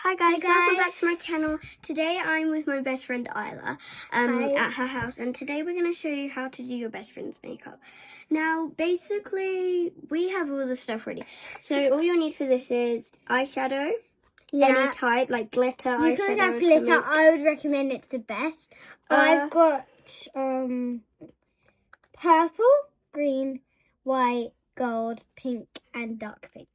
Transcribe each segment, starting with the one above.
Hi guys, Hi welcome back guys. to my channel. Today I'm with my best friend Isla at her house, and today we're going to show you how to do your best friend's makeup. Now basically we have all the stuff ready, so all you'll need for this is eyeshadow, any type, like glitter eyeshadow. You could have or glitter. something. I would recommend it's the best. I've got purple, green, white, gold, pink and dark pink.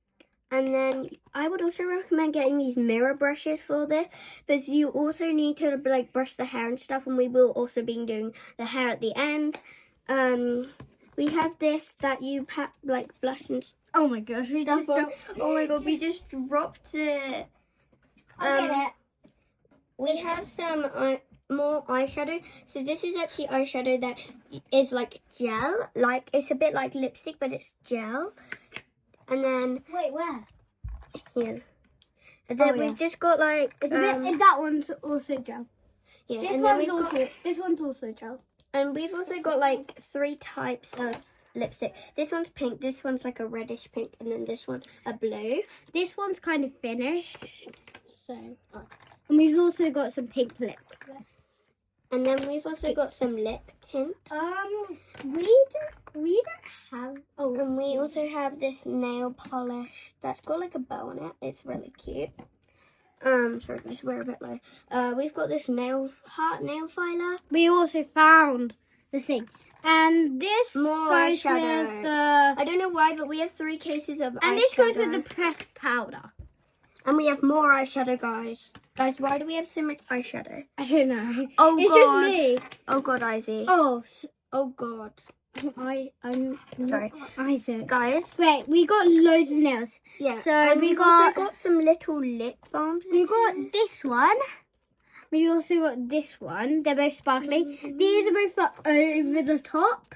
And then I would also recommend getting these mirror brushes for this, because you also need to like brush the hair and stuff, and we will also be doing the hair at the end. We have this that you like blush and Oh my gosh, we stuff just on. dropped. Oh my god, we just dropped it. I get it. We have some more eyeshadow. So this is actually eyeshadow that is like gel, like it's a bit like lipstick, but it's gel. And then Wait, where? here. And then we've just got like It's a bit. And that one's also gel. yeah, This and then one's we've also. got, This one's also gel. and we've also got like 3 types of lipstick. This one's pink, this one's like a reddish pink, and then this one a blue. This one's kind of finished. So, and we've also got some pink lip gloss. And then we've also got some lip tint. We don't have. Oh, And we also have this nail polish that's got like a bow on it. It's really cute. Sorry guys, we're a bit low. We've got this heart nail filer. we also found the thing, and this More goes eyeshadow. with the. I don't know why, but we have 3 cases of And eyeshadow. this goes with the pressed powder. And we have more eyeshadow, guys. Guys, why do we have so much eyeshadow? I don't know. Oh It's god. just me. Oh god, Izzy. Oh, Oh god. I'm Sorry. Isaac. Guys. Wait, we got loads of nails. Yeah. So and we we've got. also got some little lip balms. We got this one. We also got this one. They're both sparkly. These are both for over the top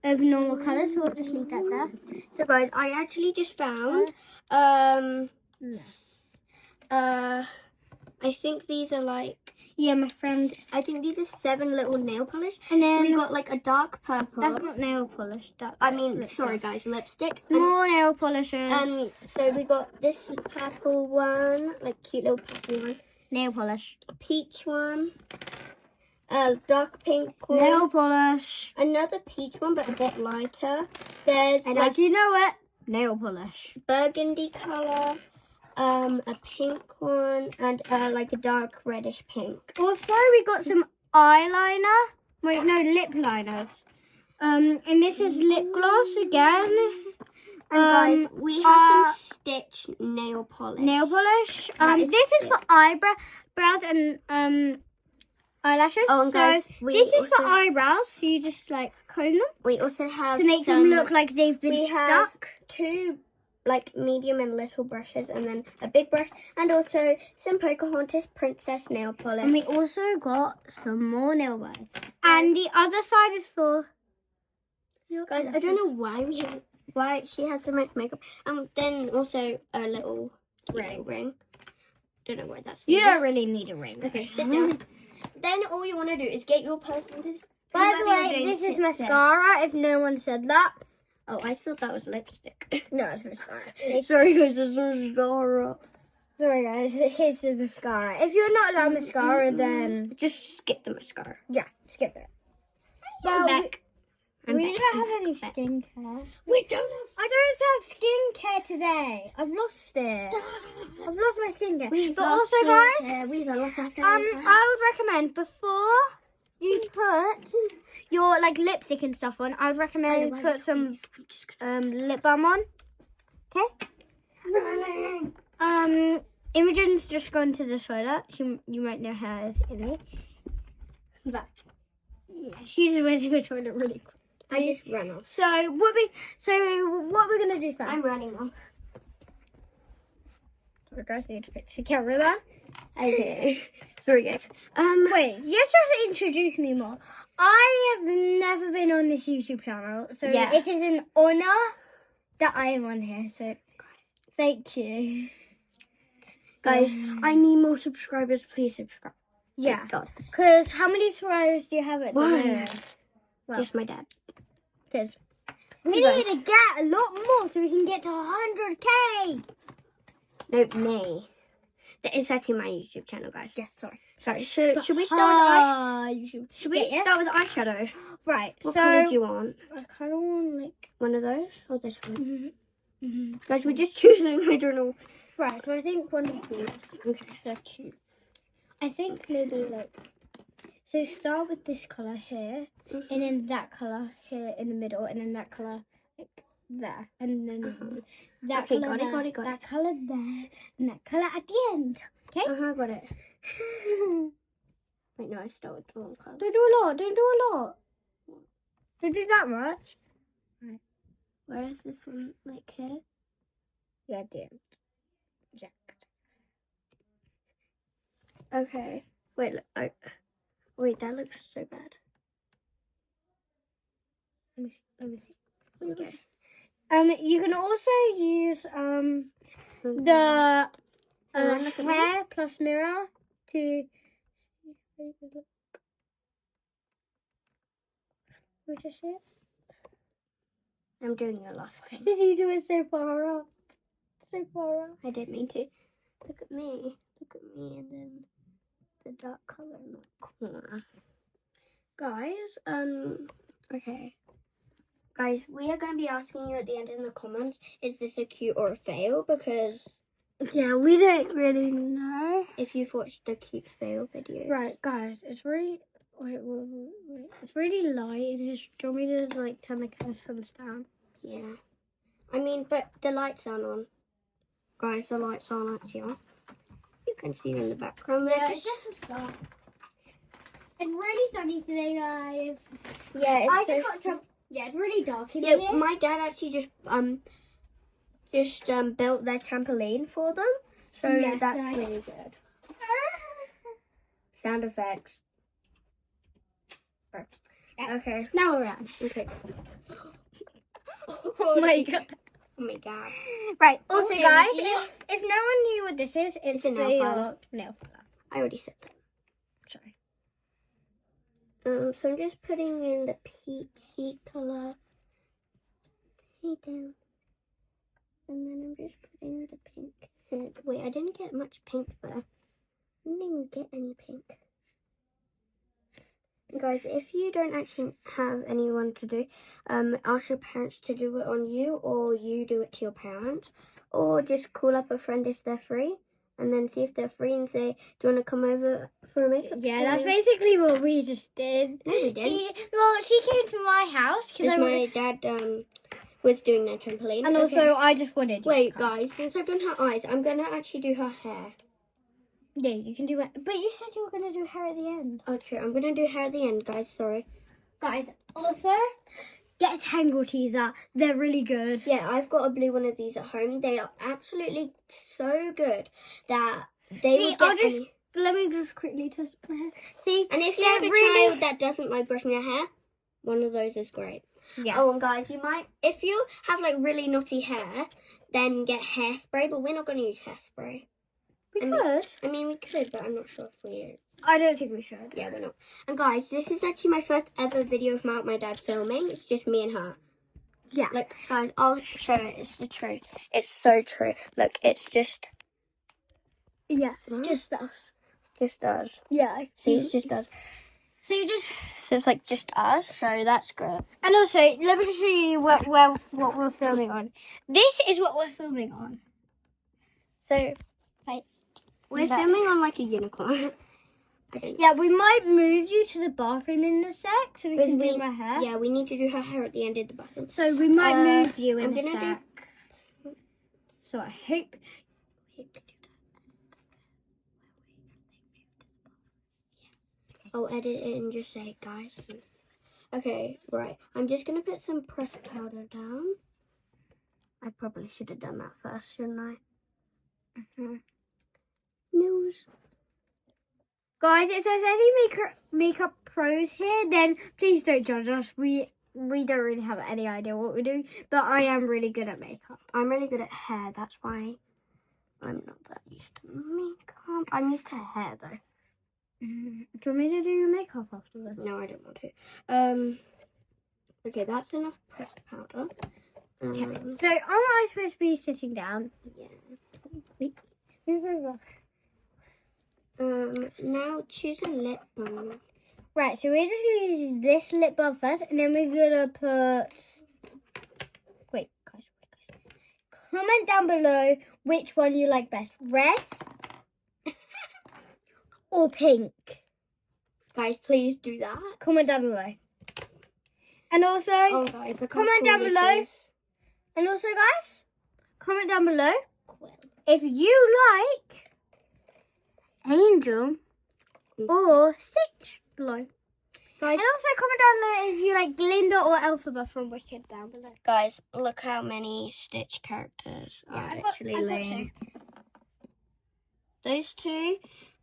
of normal colours, so we'll just leave that there. So guys, I actually just found I think these are like Yeah, my friend. I think these are 7 little nail polish. And then We got like a dark purple. that's not nail polish. That's Sorry lip guys, lipstick. gloss. More nail polishes. So we got this purple one, like cute little purple one. Nail polish. A peach one. A dark pink one. Nail polish. Another peach one, but a bit lighter. There's And like as you know it, nail polish. burgundy colour, a pink one, and like a dark reddish pink. Also, we got some eyeliner. Wait, no, lip liners. And this is lip gloss again. And guys, we have some Stitch nail polish. Nail polish. That is This is for eyebrows and eyelashes. Oh, and so guys, this is for also- eyebrows. So you just like comb them We also have to make them look like they've been we have stuck. 2 like medium and little brushes, and then a big brush, and also some Pocahontas Princess nail polish. And we also got some more nail polish. And the other side is for. Guys, I don't know why she has so much makeup. And then also a little ring. Don't know why that's. You don't really need a ring. Okay, sit down. Then all you want to do is get your person. By the way, this is mascara. If no one said that. Oh, I thought that was lipstick. No, it's mascara. Sorry guys, this is mascara. Sorry guys, here's the mascara. If you're not allowed mascara, then Just skip the mascara. yeah, skip it. I'm But back. we don't have any skincare. We don't have. I don't have skincare today. I've lost it. I've lost my skincare. But also, guys, we've lost our I would recommend before you put your like lipstick and stuff on, I would recommend put some lip balm on. Okay. Imogen's just gone to the toilet. You might know her as Amy. Back. Yeah, she just went to the toilet really quick. I just ran off. So what we're gonna do first? I'm running off. Sorry guys, I need to fix the camera there. Okay. Sorry guys. Wait, you have to introduce me more. I have never been on this YouTube channel, so Yeah. it is an honor that I am on here. So thank you, Guys, I need more subscribers. Please subscribe. Yeah, Thank God. because how many subscribers do you have at the 1. moment? Well, Just my dad. because we You guys. need to get a lot more so we can get to 100K. No, me. It's actually my YouTube channel, guys. Yeah, sorry. Sorry. Should we start with Should we Yeah. start with eyeshadow? Right. What colour do you want? I kind of want like. One of those or this one? Mm-hmm. Guys, we're just choosing. I don't know. Right. So I think one of these. Okay. They're cute. I think maybe like. So start with this colour here, and then that colour here in the middle, and then that colour like there, and then that Okay, colour got it. that colour there, and that colour at the end. Okay. Got it. Wait, no, I start with the wrong colour. Don't do a lot. Don't do a lot. Don't do that much. Right. Where is this one? Like here? Yeah, at the end. Yeah. Okay. Wait, look. Wait, that looks so bad. Let me see. Okay. You can also use the look at me. hair plus mirror to. Which is it? I'm doing your last one. Since you do it so far up. So far up. I didn't mean to. Look at me. Look at me, and then the dark color in the corner. Guys, okay. Guys, we are going to be asking you at the end in the comments, is this a cute or a fail? Because Yeah, we don't really know. if you've watched the cute fail videos. Right, guys, it's really. Wait. It's really light in here. Do you want me to like turn the curtains down? Yeah. I mean, but the lights aren't on. Guys, the lights aren't actually on. You can see in the background there. it's just a start. It's really sunny today, guys. Yeah, Yeah, it's really dark in yeah, here. my dad actually just built their trampoline for them. So Yes, that's I- really good. Sound effects. Right. Yeah. Okay. Now we're on. Okay. Oh my god. Oh my god. Right. Also, Okay, guys, yeah. if no one knew what this is, it's a nail file. nail file. I already said that. Sorry. So I'm just putting in the peachy color. Hey down. And then I'm just putting the pink. Wait, I didn't get much pink there. I didn't even get any pink. Guys, if you don't actually have anyone to do, ask your parents to do it on you, or you do it to your parents, or just call up a friend if they're free, and then see if they're free and say, do you want to come over for a makeup? Yeah, that's basically what we just did. No, we didn't. She came to my house Because my dad was doing their trampoline. and also I just wanted. you Wait, to come. guys, since I've done her eyes, I'm going to actually do her hair. Yeah, you can do it. But you said you were gonna do hair at the end. Oh, true. I'm going to do hair at the end, guys. Sorry. Guys, also get a Tangle teaser. They're really good. Yeah, I've got a blue one of these at home. They are absolutely so good that they See, will get any... Let me just quickly test my hair. See, And if you they're have a really- child that doesn't like brushing their hair, one of those is great. Yeah. Oh, and guys, you might, if you have like really knotty hair, then get hairspray, but we're not going to use hairspray. We I could. I mean, we could, but I'm not sure if we... I don't think we should. Yeah, we're not. And guys, this is actually my first ever video of my dad filming. It's just me and her. Yeah. Look, guys, I'll show it. It's the truth. It's so true. Look, it's just... Yeah, it's What? just us. Just us. Yeah. See, it's just us. So you just. So it's like just us, so that's good. And also, let me just show you what we're filming on. This is what we're filming on. So, We're That- filming on like a unicorn. I don't know. yeah, we might move you to the bathroom in a sec so we Because can do we- my hair. Yeah, we need to do her hair at the end of the bathroom. So we might move you in I'm a gonna sec. So I hope. I'll edit it and just say, guys. Okay, right. I'm just going to put some pressed powder down. I probably should have done that first, shouldn't I? News. Guys, if there's any makeup pros here, then please don't judge us. We don't really have any idea what we're doing, but I am really good at makeup. I'm really good at hair. That's why I'm not that used to makeup. I'm used to hair, though. Do you want me to do your makeup after this? No, I don't want to. Okay, that's enough pressed powder. So, am I supposed to be sitting down? Yeah. Move over. Now choose a lip balm. Right, so we're just going to use this lip balm first, and then we're going to put... Wait, guys. Comment down below which one you like best. Red or pink? Guys, please do that. Comment down below. And also, guys, comment down below. And also, guys, comment down below if you like Angel or Stitch below. Guys, And also comment down below if you like Glinda or Elphaba from Wicked down below. guys, look how many Stitch characters are actually laying. Those two,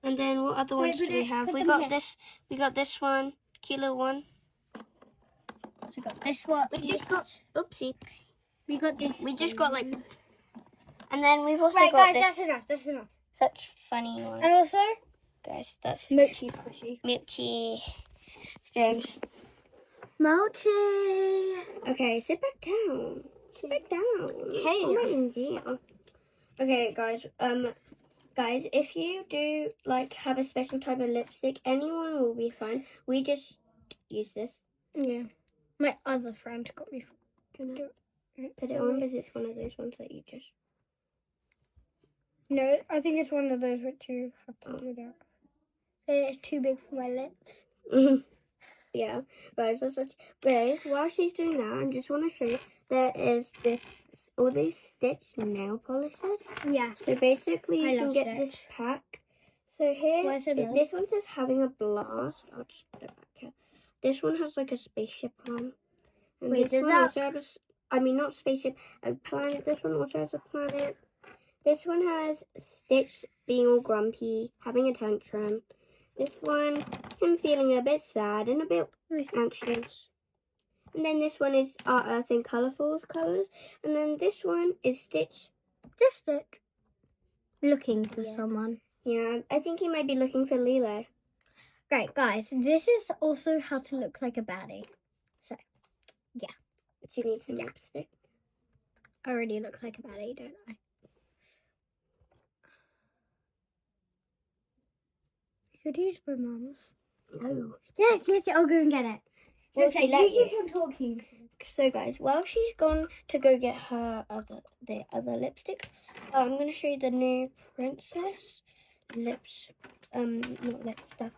and then what other ones do we have? We got this. We got this one, cute little one. So we got this one. We just got. Oopsie. We got this. We just got like. And then we've also Right, got guys, this. that's enough. Such funny one. And also, Guys, that's Mochi squishy. Mochi. Games. Mochi. Okay, sit back down. Sit back down. Okay. Oh, my dear. Okay, guys. Guys, if you do like have a special type of lipstick, anyone will be fine. We just use this. Yeah. My other friend got me. Put it on because it's one of those ones that you just. No, I think it's one of those which you have to do that. It's too big for my lips. Yeah, guys. Guys, while she's doing that, I just want to show you there is all these Stitch nail polishes. Yeah. So basically, I you can love get Stitch. this pack. So here, Where's it this one says having a blast. I'll just put it back here. This one has like a spaceship on. And Wait, this does one that- also has not spaceship, a planet. This one also has a planet. This one has Stitch being all grumpy, having a tantrum. This one, him feeling a bit sad and a bit anxious. And then this one is our Earth in colourful colours. And then this one is Stitch. Just Stitch. Looking for Yeah. someone. Yeah, I think he might be looking for Lilo. Right, guys, this is also how to look like a baddie. So, Do you need some Yeah. lipstick? I already look like a baddie, don't I? You could use my mum's. No. Yes, I'll go and get it. Will Okay, she let you keep you? on talking. So guys, while she's gone to go get her the other lipstick, I'm gonna show you the new princess lips, not lip stuff,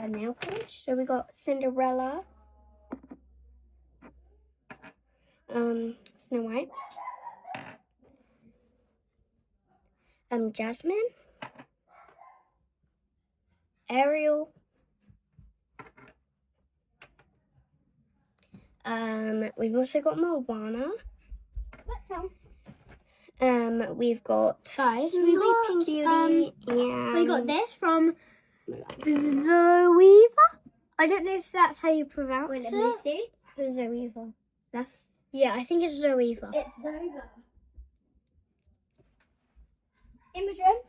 nail polish. So we got Cinderella, Snow White, Jasmine, Ariel, we've also got Moana. We've got Guys, we Sleeping got, Beauty. And we got this from Zoeva. I don't know if that's how you pronounce Wait, let it. me see. Zoeva. That's Yeah, I think it's Zoeva. it's over. Imogen?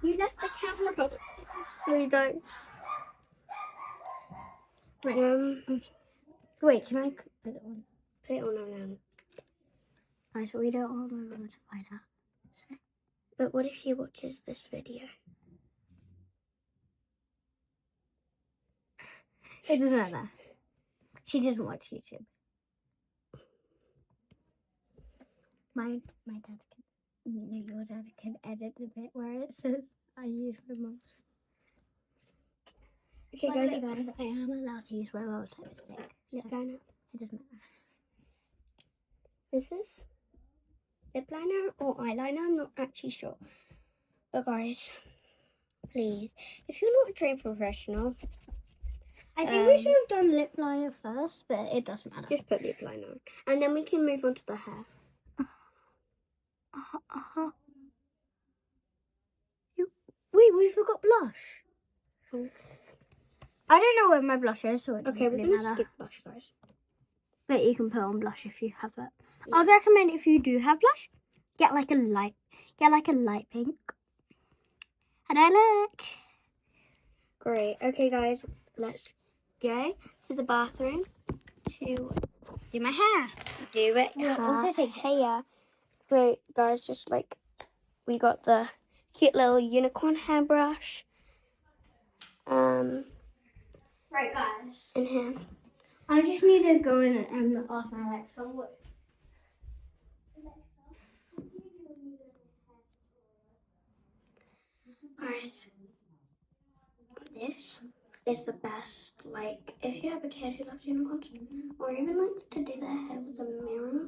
You left the camera. There you go. Wait. Wait, can I put it on? Put it on around. Guys, we don't want my mum to find out. So. But what if she watches this video? It doesn't matter. She doesn't watch YouTube. My dad can, your dad can edit the bit where it says I use my mum's. Okay, By the guys. way, guys, I am allowed to use my mum's lipstick. So Lip liner. it doesn't matter. This is lip liner or eyeliner. I'm not actually sure. But guys, please, if you're not a trained professional, I think we should have done lip liner first, but it doesn't matter. just put lip liner on, and then we can move on to the hair. Wait, we forgot blush. Oh. I don't know where my blush is, so it doesn't Okay, we're really gonna matter. skip blush, guys. But you can put on blush if you have it. Yeah. I'd recommend if you do have blush, get like a light pink. And I look. Great. Okay, guys, let's go to the bathroom to Do my hair. do it. We'll also take this. hair. Great, guys. Just like we got the cute little unicorn hairbrush. Right, guys. In here. I just need to go in and ask my Alexa what. Guys, this is the best. Like, if you have a kid who loves unicorns, or even like to do their hair with a mirror,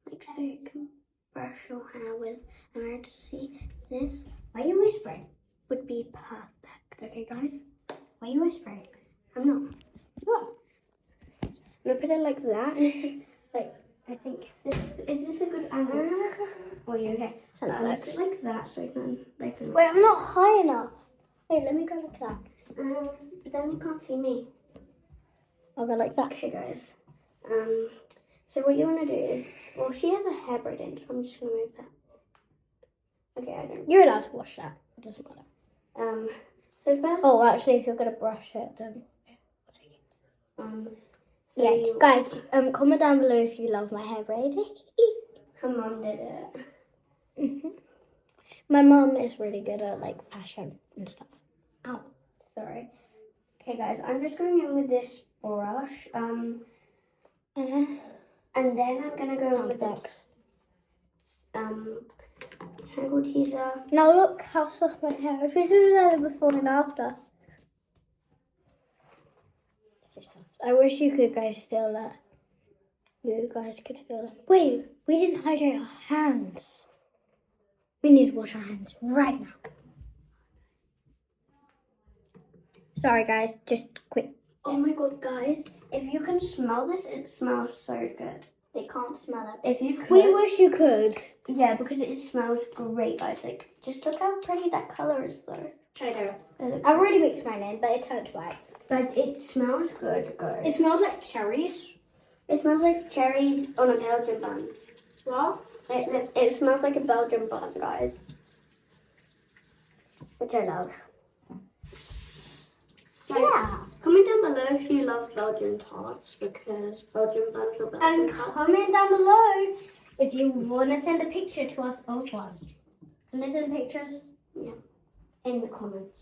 like so you can brush your hair with a mirror to see this. Why are you whispering? Would be perfect. Okay, guys? Why are you whispering? I'm not. What? I'm gonna put it like that, and like I think this is this a good angle? Oh, you okay? So that Put works. it like that so you can like. Wait, I'm not high enough. Wait, let me go like that. But then you can't see me. I'll go like that. Okay, guys. So what you want to do is, well, she has a hair braid in, so I'm just gonna move that. Okay, I don't. You're allowed to wash that. It doesn't matter. So first. Oh, actually, if you're gonna brush it, then I'll take it. So Yeah, you- guys. Comment down below if you love my hair braid. Her mum did it. My mum is really good at like fashion and stuff. Ow, sorry. Okay, guys, I'm just going in with this brush. And then I'm gonna go in with this Tangle Teaser. Now look how soft my hair is. We can do that before and after. It's so soft. I wish you could guys feel that. You guys could feel that. Wait, we didn't hydrate our hands. We need to wash our hands right now. Sorry guys, just quick. Oh my god, guys, if you can smell this, it smells so good. They can't smell it. If you could. We wish you could. Yeah, because it smells great, guys. Like, just look how pretty that color is, though. I know. It looks- I've already mixed mine in, but it turns white. Guys, it smells good, guys. It smells like cherries. It smells like cherries on a Belgian bun. What? It smells like a Belgian bun, guys. Which I love. Yeah. Comment down below if you love Belgian tarts, because Belgian buns are Belgian And tarts. comment down below if you want to send a picture to us of one. Can they send pictures? Yeah. In the comments.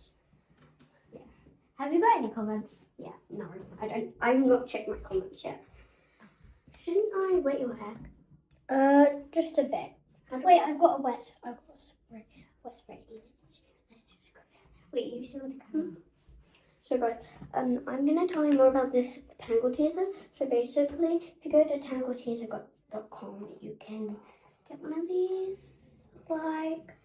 Have you got any comments? Yeah, no, I don't. I've not checked my comments yet. Shouldn't I wet your hair? Just a bit. Wait, I've got a wet spray. Wet spray. Wait, you still want the camera? So guys, I'm gonna tell you more about this Tangle Teaser. So basically, if you go to tangleteaser.com, you can get one of these. Like,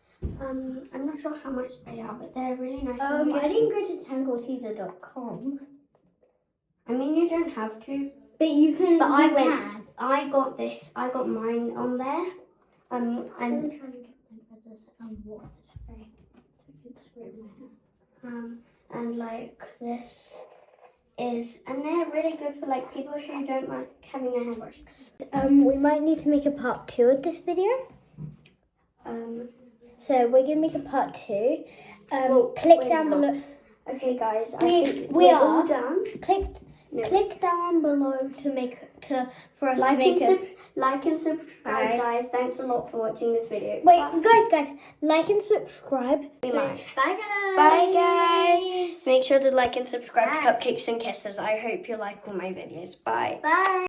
I'm not sure how much they are, but they're really nice. I didn't go to tangleteaser.com. I mean, you don't have to. But you can. But I you went. can. I got this. I got mine on there. And I'm trying to get my feathers and water spray so I can spray my hair. and like this is, and they're really good for like people who don't like having their hair brushed. We might need to make a part 2 of this video. So we're gonna make a part 2. Click wait, down no. below. Okay, guys, I We- think we we're are. all done. Click down below for us Like to make and, a. like and subscribe, Bye. guys. Thanks a lot for watching this video. Wait, Bye. guys, like and subscribe. Be So, mine. bye, guys. Bye, guys. Make sure to like and subscribe to Bye. Cupcakes and Kisses. I hope you like all my videos. Bye. Bye.